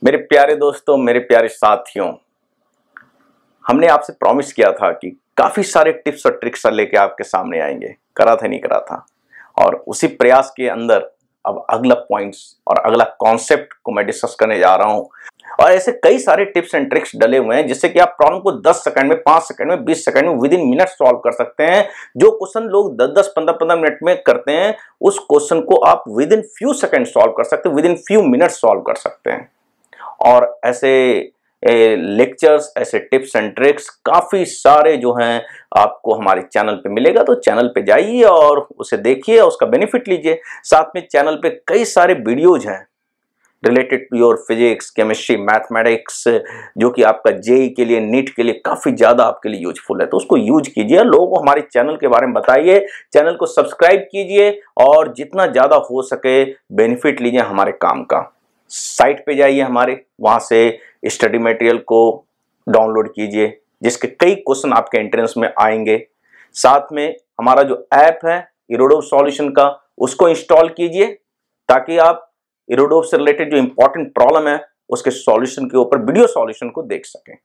मेरे प्यारे दोस्तों, मेरे प्यारे साथियों, हमने आपसे प्रॉमिस किया था कि काफी सारे टिप्स और ट्रिक्स लेके आपके सामने आएंगे। करा था नहीं करा था। और उसी प्रयास के अंदर अब अगला पॉइंट्स और अगला कॉन्सेप्ट को मैं डिस्कस करने जा रहा हूं। और ऐसे कई सारे टिप्स एंड ट्रिक्स डले हुए हैं जिससे कि आप प्रॉब्लम को 10 सेकंड में, 5 सेकंड में, 20 सेकंड में, विद इन मिनट सॉल्व कर सकते हैं। जो क्वेश्चन लोग 10-10, 15-15 मिनट में करते हैं, उस क्वेश्चन को आप with in few second solve कर सकते हैं, with in few minute solve कर सकते हैं। और ऐसे लेक्चर्स, ऐसे टिप्स एंड ट्रिक्स काफी सारे जो हैं आपको हमारे चैनल पे मिलेगा। तो चैनल पे जाइए और उसे देखिए और उसका बेनिफिट लीजिए। साथ में चैनल पे कई सारे वीडियोज हैं related to your physics, chemistry, mathematics, जो कि आपका जेई के लिए, नीट के लिए काफी ज्यादा आपके लिए यूजफुल है। तो उसको यूज कीजिए, लोगों को हमारे चैनल के बारे में बताइए, चैनल को सब्सक्राइब कीजिए और जितना ज्यादा हो सके बेनिफिट लीजिए हमारे काम का। साइट पे जाइए हमारे, वहां से स्टडी मटेरियल को डाउनलोड कीजिए जिसके कई क्वेश्चन आपके एंट्रेंस में आएंगे। साथ में हमारा जो ऐप है इरोडोव सॉल्यूशन का, उसको इंस्टॉल कीजिए ताकि आप इरोडोव से रिलेटेड जो इंपॉर्टेंट प्रॉब्लम है उसके सॉल्यूशन के ऊपर वीडियो सॉल्यूशन को देख सकें।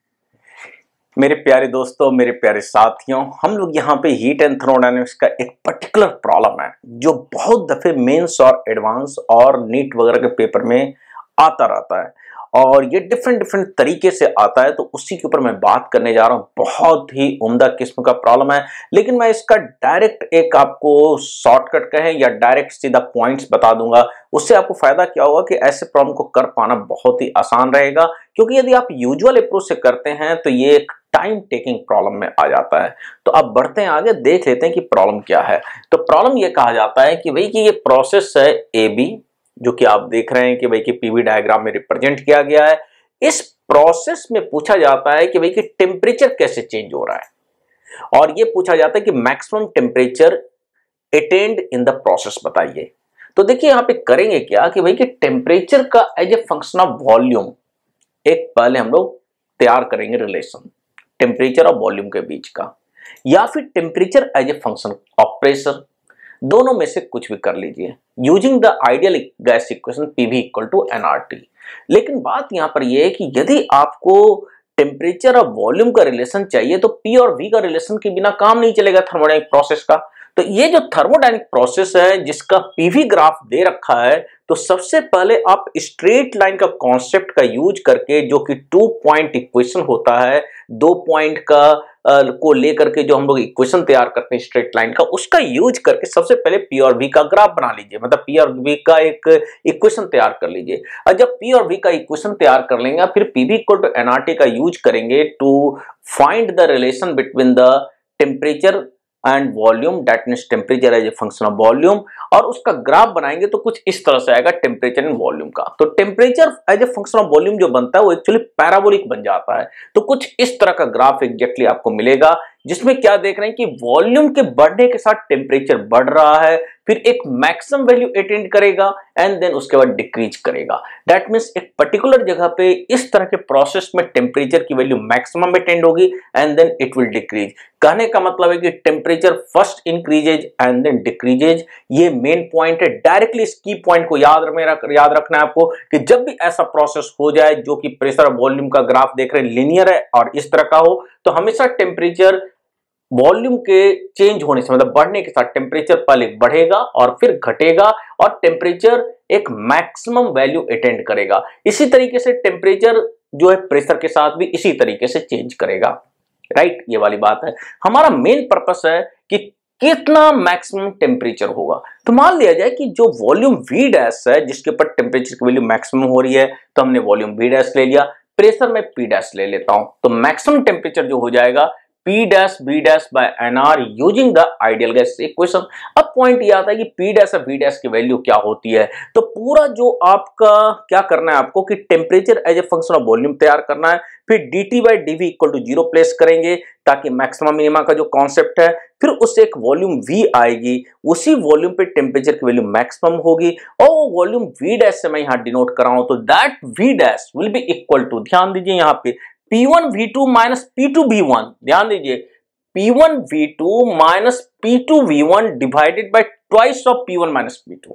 मेरे प्यारे दोस्तों, मेरे प्यारे साथियों, हम लोग यहाँ पे हीट एंड थर्मोडायनेमिक्स का एक पर्टिकुलर प्रॉब्लम है जो बहुत दफे मेंस और एडवांस और नीट वगैरह के पेपर में आता रहता है और ये डिफरेंट तरीके से आता है। तो उसी के ऊपर मैं बात करने जा रहा हूँ। बहुत ही उम्दा किस्म का प्रॉब्लम है, लेकिन मैं इसका डायरेक्ट एक आपको शॉर्टकट कहें या डायरेक्ट सीधा पॉइंट्स बता दूंगा। उससे आपको फायदा क्या होगा कि ऐसे प्रॉब्लम को कर पाना बहुत ही आसान रहेगा, क्योंकि यदि आप यूजुअल अप्रोच से करते हैं तो ये एक टाइम टेकिंग प्रॉब्लम में आ जाता है। तो अब बढ़ते हैं आगे, देख लेते हैं कि प्रॉब्लम क्या है। तो प्रॉब्लम ये कहा जाता है कि भाई कि ये प्रोसेस है ए बी, जो कि आप देख रहे हैं कि भाई कि पीवी डायग्राम में रिप्रेजेंट किया गया है। इस प्रोसेस में पूछा जाता है कि भाई कि टेम्परेचर कैसे चेंज हो रहा है, और ये पूछा जाता है कि maximum temperature attend in the process बताइए। तो देखिए यहाँ पे करेंगे क्या कि भाई कि टेम्परेचर का as a function of volume एक पहले हम लोग तैयार करेंगे रिलेशन टेम्परेचर और वॉल्यूम के बीच का, या फिर temperature as a function of pressure. दोनों में से कुछ भी कर लीजिए using the ideal gas equation PV equal to NRT. लेकिन बात यहां पर यह है कि यदि आपको टेम्परेचर और वॉल्यूम का रिलेशन चाहिए तो पी और वी का रिलेशन के बिना काम नहीं चलेगा थर्मोडायनेमिक प्रोसेस का। तो ये जो थर्मोडायनेमिक प्रोसेस है जिसका पीवी ग्राफ दे रखा है, तो सबसे पहले आप स्ट्रेट लाइन का कॉन्सेप्ट का यूज करके, जो कि 2 पॉइंट इक्वेशन होता है, 2 पॉइंट का को लेकर के जो हम लोग इक्वेशन तैयार करते हैं स्ट्रेट लाइन का, उसका यूज करके सबसे पहले पी और वी का ग्राफ बना लीजिए, मतलब पी और वी का एक इक्वेशन तैयार कर लीजिए। और जब पी और वी का इक्वेशन तैयार कर लेंगे, फिर पीवी इक्वल टू एनआरटी का यूज करेंगे to find the relation between the temperature and volume, that means temperature as a function of volume, और उसका ग्राफ बनाएंगे तो कुछ इस तरह से आएगा टेम्परेचर एंड वॉल्यूम का। तो temperature as a function of volume जो बनता है वो एक्चुअली पैराबोलिक बन जाता है। तो कुछ इस तरह का ग्राफ एग्जैक्टली आपको मिलेगा, जिसमें क्या देख रहे हैं कि वॉल्यूम के बढ़ने के साथ टेम्परेचर बढ़ रहा है, फिर एक मैक्सिमम वैल्यू अटेंड करेगा एंड देन उसके बाद डिक्रीज करेगा। दैट मींस एक पर्टिकुलर जगह पे इस तरह के प्रोसेस में टेम्परेचर की वैल्यू मैक्सिमम अटेंड होगी and then it will decrease. कहने का मतलब है कि temperature first increases and then decreases. ये मेन पॉइंट है। डायरेक्टली इस की पॉइंट को याद रखना है आपको कि जब भी ऐसा प्रोसेस हो जाए जो कि प्रेशर और वॉल्यूम का ग्राफ देख रहे हैं लीनियर है और इस तरह का हो, तो हमेशा टेम्परेचर वॉल्यूम के चेंज होने से, मतलब बढ़ने के साथ टेम्परेचर पहले बढ़ेगा और फिर घटेगा और टेम्परेचर एक मैक्सिमम वैल्यू अटेंड करेगा। इसी तरीके से टेम्परेचर जो है प्रेशर के साथ भी इसी तरीके से चेंज करेगा। राइट, ये वाली बात है। हमारा मेन पर्पस है कि कितना मैक्सिमम टेम्परेचर होगा। तो मान लिया जाए कि जो वॉल्यूम वी डैश है जिसके ऊपर टेम्परेचर की वैल्यू मैक्सिमम हो रही है, तो हमने वॉल्यूम वी डैश ले लिया, प्रेशर में पी डैश ले लेता हूं, तो मैक्सिमम टेम्परेचर जो हो जाएगा P dash B dash by NR using the ideal gas equation. अब पॉइंट ये आता है कि P डैश और V डैश की वैल्यू क्या होती है। तो पूरा जो आपका क्या करना है आपको कि temperature as a function of volume तैयार करना है, फिर dt by dv equal to 0 place करेंगे ताकि मैक्सिमम मिनिमा का जो कॉन्सेप्ट है, फिर उससे एक वॉल्यूम V आएगी, उसी वॉल्यूम पे टेम्परेचर की वैल्यू मैक्सिमम होगी और वो वॉल्यूम V डैश से मैं यहां डिनोट कर रहा हूं। तो that V dash will be equal to, ध्यान दीजिए यहां पे, P1V2 माइनस P2V1, ध्यान दीजिए, P1V2 minus P2V1 divided by twice of P1 minus P2।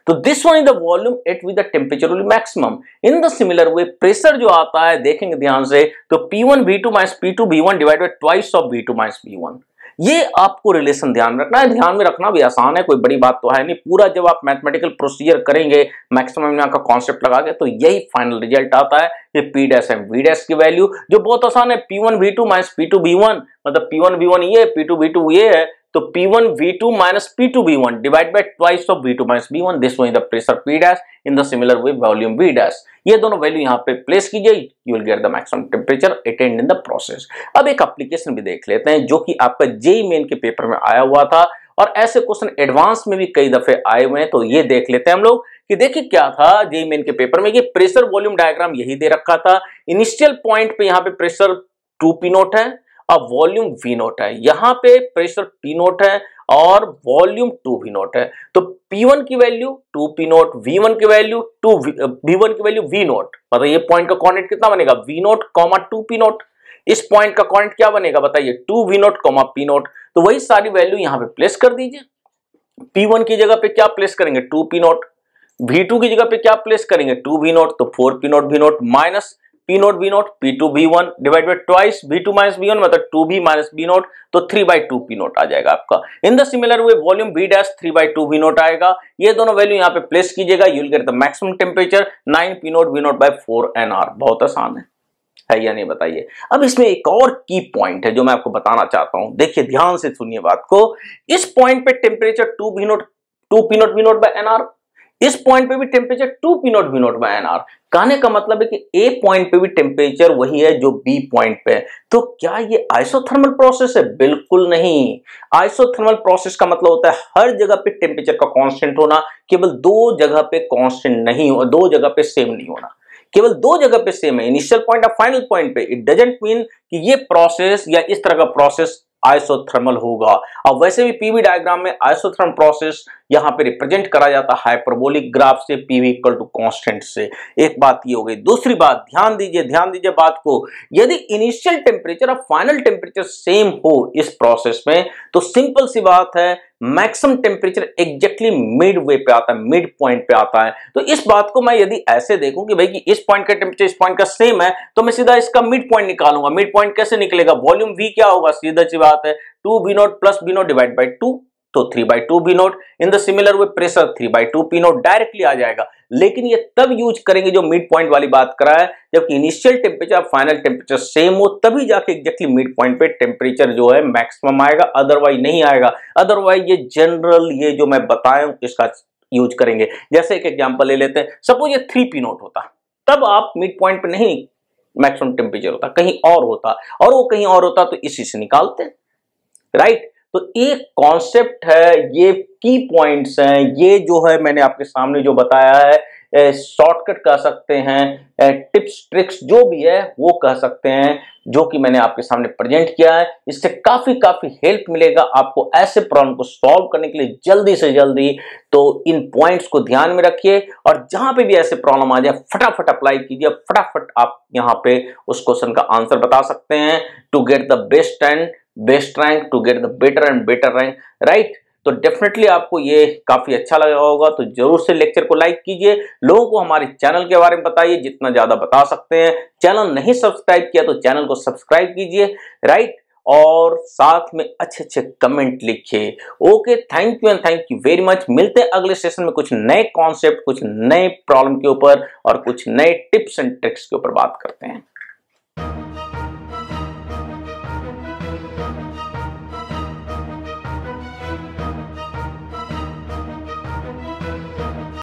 तो this one is the volume at with the temperature will maximum. In the similar way pressure जो आता है देखेंगे ध्यान से, तो P1 V2 minus P2 V1 divide by twice of V2 minus V1। ये आपको रिलेशन ध्यान में रखना है। ध्यान में रखना भी आसान है, कोई बड़ी बात तो है नहीं। पूरा जब आप मैथमेटिकल प्रोसीजर करेंगे मैक्सिमम मिनिमम का कॉन्सेप्ट लगा के, तो यही फाइनल रिजल्ट आता है। ये P dash M V dash की वैल्यू जो बहुत आसान है, P1 V2 minus P2 V1, मतलब P1 V1 ये, P2 V2 ये है, तो P1 V2 minus P2 V1 divide by twice of V2 minus V1। This one is the pressure P dash in the similar way volume V dash. ये दोनों value यहाँ पे place कीजिए, you will get the maximum temperature attend in the process. अब एक application भी देख लेते हैं जो कि आपका जेईई मेन के पेपर में आया हुआ था, और ऐसे क्वेश्चन एडवांस में भी कई दफे आए हुए हैं। तो ये देख लेते हैं हम लोग कि देखिए क्या था जेईई मेन के पेपर में। ये प्रेशर वॉल्यूम डायग्राम यही दे रखा था। इनिशियल पॉइंट पे यहाँ पे प्रेशर 2P नोट है, अब वॉल्यूम V नोट है। यहाँ पे प्रेशर P नोट है और वॉल्यूम 2V नोट है। तो P1 की वैल्यू 2P नोट, V1 की वैल्यू V1 की वैल्यू V नोट। बताइए ये पॉइंट का कोऑर्डिनेट कितना बनेगा, V नोट, 2P नोट। इस पॉइंट का कोऑर्डिनेट क्या बनेगा बताइए, 2V नोट, P नोट। तो वही सारी वैल्यू यहाँ पे प्लेस कर दीजिए। P1 की जगह पे क्या प्लेस करेंगे, 2P नोट। V2 की जगह पे क्या प्लेस करेंगे, 2V नोट, तो 4P note V note minus P note V note, P2 V1 divide by twice V2 minus V1, मतलब 2V माइनस V नोट, तो 3/2P नोट आ जाएगा आपका। In the similar way volume V dash 3/2V naught आएगा। ये दोनों value यहाँ पे प्लेस कीजिएगा, you will get the maximum temperature 9P naught V naught by 4 NR। बहुत आसान है या नहीं बताइए। अब इसमें एक और की पॉइंट है जो मैं आपको बताना चाहता हूं, देखिए ध्यान से सुनिए बात को। इस पॉइंट पे temperature 2P naught V naught by NR, इस पॉइंट पे भी temperature 2P naught V naught by NR। कहने का मतलब है कि ए पॉइंट पे भी टेम्परेचर वही है जो बी पॉइंट पे है। तो क्या ये आइसोथर्मल प्रोसेस है, बिल्कुल नहीं। आइसोथर्मल प्रोसेस का मतलब होता है हर जगह पे टेम्परेचर का कांस्टेंट होना, केवल दो जगह पे कांस्टेंट नहीं हो, दो जगह पे सेम नहीं होना, केवल दो जगह पे सेम है, इनिशियल पॉइंट और फाइनल पॉइंट पे। इट डजंट मीन कि ये प्रोसेस या इस तरह का प्रोसेस आइसोथर्मल होगा। अब वैसे भी पीवी डायग्राम में आइसोथर्मल प्रोसेस यहां पे रिप्रेजेंट करा जाता है हाइपरबोलिक ग्राफ से, पीवी इक्वल टू कांस्टेंट से। एक बात ये हो गई। दूसरी बात ध्यान दीजिए बात को, यदि इनिशियल टेम्परेचर और फाइनल टेम्परेचर सेम हो इस प्रोसेस में, तो सिंपल सी बात है maximum temperature exactly mid way पे आता है, मिड पॉइंट पे आता है। तो इस बात को मैं यदि ऐसे देखूं कि भाई कि इस पॉइंट का टेम्परेचर इस पॉइंट का सेम है, तो मैं सीधा इसका मिड पॉइंट निकालूंगा। मिड पॉइंट कैसे निकलेगा, वॉल्यूम V क्या होगा, सीधा सी बात है 2V naught plus B naught divide by 2, तो 3/2B naught. In the similar way pressure 3/2P naught directly आ जाएगा। लेकिन ये तब यूज करेंगे जो मिड पॉइंट वाली बात करा है, जबकि initial temperature final temperature same हो, तभी जाके एग्जैक्टली मिड पॉइंट पे टेम्परेचर जो है मैक्सिमम आएगा, अदरवाइज नहीं आएगा। अदरवाइज ये जनरल ये जो मैं बताया हूं इसका यूज करेंगे। जैसे एक एग्जांपल ले लेते हैं, सपोज ये 3P नोट होता, तब आप मिड पॉइंट पे नहीं मैक्सिमम टेम्परेचर होता, कहीं और होता, और वो कहीं और होता तो इसी से निकालते, राइट। तो एक कॉन्सेप्ट है, ये की पॉइंट्स हैं, ये जो है मैंने आपके सामने जो बताया है, शॉर्टकट कह सकते हैं, टिप्स ट्रिक्स जो भी है वो कह सकते हैं, जो कि मैंने आपके सामने प्रेजेंट किया है। इससे काफी हेल्प मिलेगा आपको ऐसे प्रॉब्लम को सॉल्व करने के लिए जल्दी से जल्दी। तो इन पॉइंट्स को ध्यान में रखिए, और जहां पे भी ऐसे प्रॉब्लम आ जाए फटाफट अप्लाई कीजिए, फटाफट आप यहां पे उस क्वेश्चन का आंसर बता सकते हैं, to get the best rank, to get the better and better rank, right. तो डेफिनेटली आपको ये काफी अच्छा लगा होगा, तो जरूर से लेक्चर को लाइक कीजिए, लोगों को हमारे चैनल के बारे में बताइए जितना ज्यादा बता सकते हैं। चैनल नहीं सब्सक्राइब किया तो चैनल को सब्सक्राइब कीजिए, राइट, और साथ में अच्छे कमेंट लिखिए। Okay, thank you and thank you very much. मिलते हैं अगले सेशन में कुछ नए कॉन्सेप्ट, कुछ नए प्रॉब्लम के ऊपर और कुछ नए टिप्स एंड ट्रिक्स के ऊपर बात करते हैं।